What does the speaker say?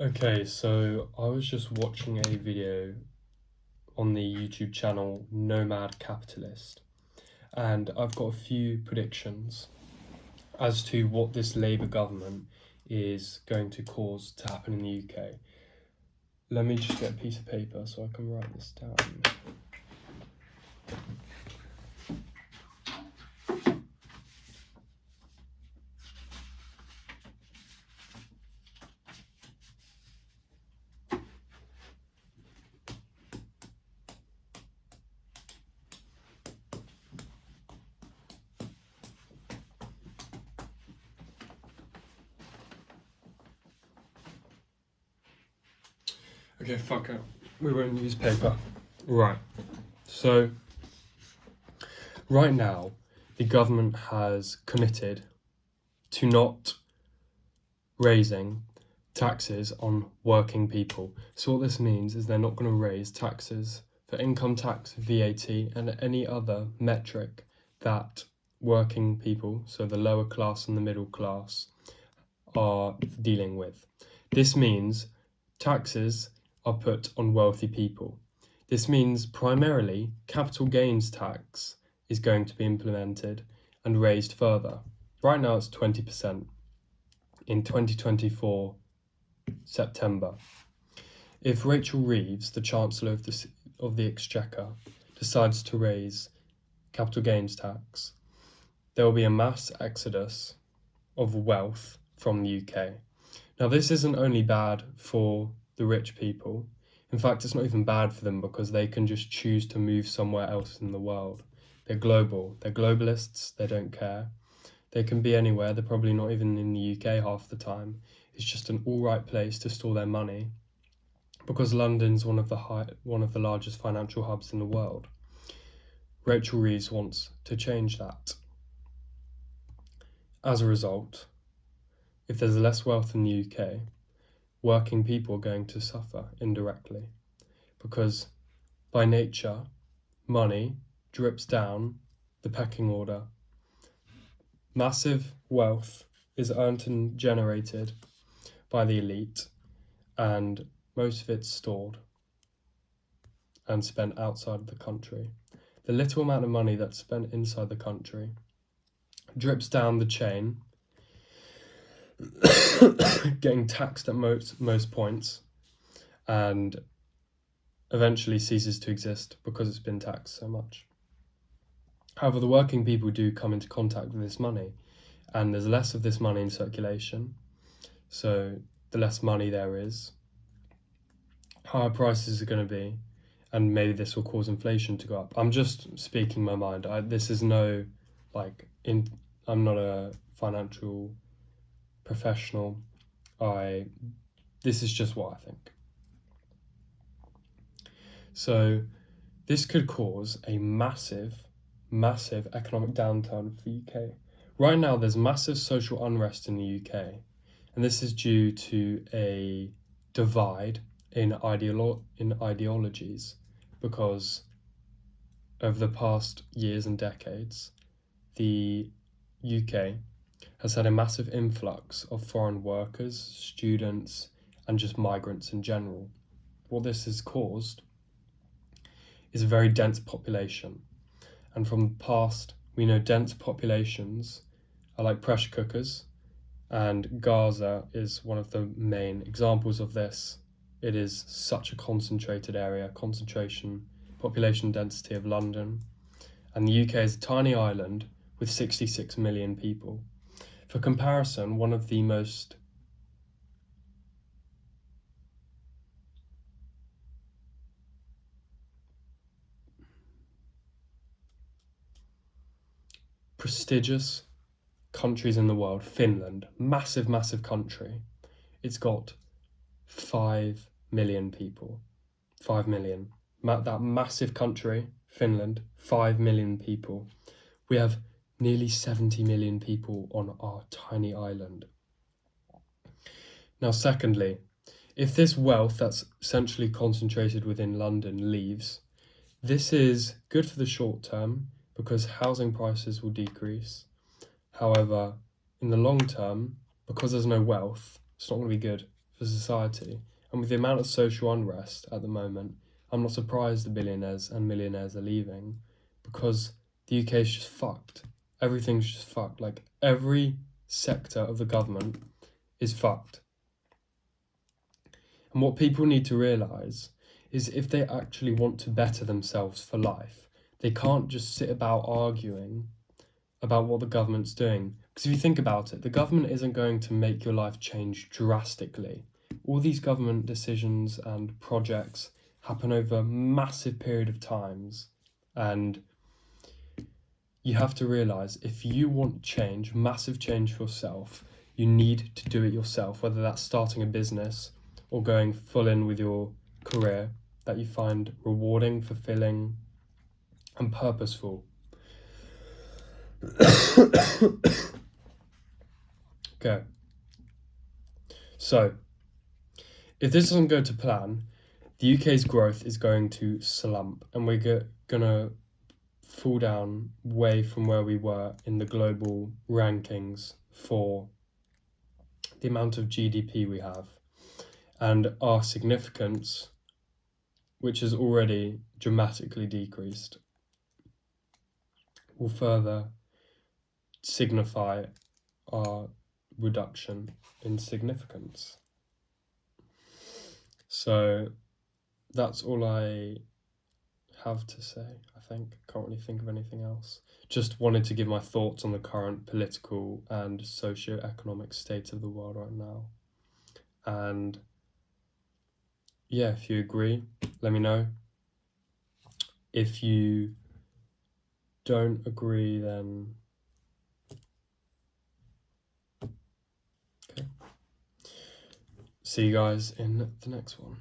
Okay, so I was just watching a video on the YouTube channel Nomad Capitalist, and I've got a few predictions as to what this Labour government is going to cause to happen in the UK. Let me just get a piece of paper so I can write this down. Okay, fuck it. We won't use paper. Right. So, right now, the government has committed to not raising taxes on working people. So what this means is they're not going to raise taxes for income tax, VAT, and any other metric that working people, so the lower class and the middle class, are dealing with. This means taxes are put on wealthy people. This means primarily capital gains tax is going to be implemented and raised further. Right now it's 20%. In 2024 September. If Rachel Reeves, the Chancellor of the Exchequer, decides to raise capital gains tax, there will be a mass exodus of wealth from the UK. Now, this isn't only bad for the rich people. In fact, it's not even bad for them because they can just choose to move somewhere else in the world. They're global. They're globalists. They don't care. They can be anywhere. They're probably not even in the UK half the time. It's just an all right place to store their money because London's one of the largest financial hubs in the world. Rachel Reeves wants to change that. As a result, if there's less wealth in the UK, working people are going to suffer indirectly because by nature, money drips down the pecking order. Massive wealth is earned and generated by the elite, and most of it's stored and spent outside of the country. The little amount of money that's spent inside the country drips down the chain, getting taxed at most points, and eventually ceases to exist because it's been taxed so much. However, the working people do come into contact with this money, and there's less of this money in circulation, so the less money there is, higher prices are going to be, and maybe this will cause inflation to go up. I'm just speaking my mind. This is no, I'm not a financial professional. This is just what I think. So this could cause a massive economic downturn for the UK. Right now, there's massive social unrest in the UK, and this is due to a divide in ideologies, because over the past years and decades, the UK has had a massive influx of foreign workers, students, and just migrants in general. What this has caused is a very dense population. And from the past, we know dense populations are like pressure cookers, and Gaza is one of the main examples of this. It is such a concentrated area, population density of London, and the UK is a tiny island with 66 million people. For comparison, one of the most prestigious countries in the world, Finland, massive country, it's got 5 million people. 5 million. That massive country, Finland, 5 million people. We have nearly 70 million people on our tiny island. Now, secondly, if this wealth that's essentially concentrated within London leaves, this is good for the short term because housing prices will decrease. However, in the long term, because there's no wealth, it's not going to be good for society. And with the amount of social unrest at the moment, I'm not surprised the billionaires and millionaires are leaving, because the UK is just fucked. Everything's just fucked. Like, every sector of the government is fucked. And what people need to realise is, if they actually want to better themselves for life, they can't just sit about arguing about what the government's doing. Because if you think about it, the government isn't going to make your life change drastically. All these government decisions and projects happen over a massive period of times, and you have to realise, if you want change, massive change for yourself, you need to do it yourself, whether that's starting a business or going full in with your career that you find rewarding, fulfilling, and purposeful. Okay. So, if this doesn't go to plan, the UK's growth is going to slump, and we're gonna fall down way from where we were in the global rankings for the amount of GDP we have, and our significance, which has already dramatically decreased, will further signify our reduction in significance. So that's all I have to say, I think. Can't really think of anything else. Just wanted to give my thoughts on the current political and socio-economic state of the world right now. And yeah, if you agree, let me know. If you don't agree, then okay. See you guys in the next one.